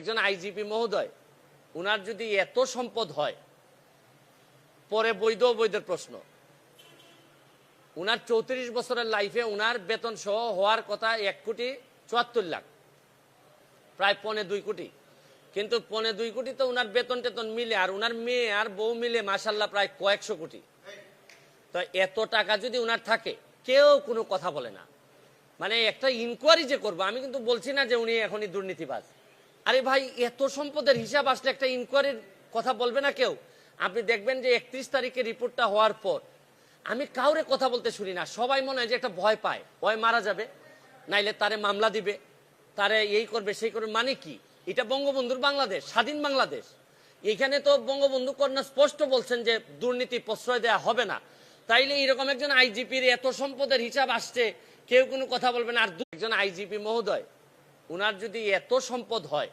একজন আইজিপি মহোদয় উনার যদি এত সম্পদ হয়, পরে বৈধ অবৈধের প্রশ্ন, উনার 34 বছরের লাইফে উনার বেতন সহ হওয়ার কথা 1,74,00,000, প্রায় 1.25 কোটি। কিন্তু 1.25 কোটি তো উনার বেতন টেতন মিলে আর উনার মেয়ে আর বউ মিলে মাশাল্লাহ প্রায় কয়েকশো কোটি। তো এত টাকা যদি উনার থাকে, কেউ কোনো কথা বলে না। মানে একটা ইনকোয়ারি যে করবো, আমি কিন্তু বলছি না যে উনি এখনই দুর্নীতিবাজ। আরে ভাই, এত সম্পদের হিসাব আসলে একটা ইনকোয়ারির কথা বলবে না কেউ? আপনি দেখবেন যে 31 তারিখে রিপোর্টটা হওয়ার পর আমি কাউরে কথা বলতে শুনি না। সবাই মনে হয় যে একটা ভয় পায়, ভয় মারা যাবে, নাইলে তারে মামলা দিবে, তারে এই করবে সেই করবে। মানে কি? এটা বঙ্গবন্ধুর বাংলাদেশ, স্বাধীন বাংলাদেশ। এখানে তো বঙ্গবন্ধু কন্যা স্পষ্ট বলছেন যে দুর্নীতি প্রশ্রয় দেওয়া হবে না। তাইলে এরকম একজন আইজিপির এত সম্পদের হিসাব আসছে, কেউ কোনো কথা বলবে না। আর একজন আইজিপি মহোদয় উনার যদি এত সম্পদ হয়,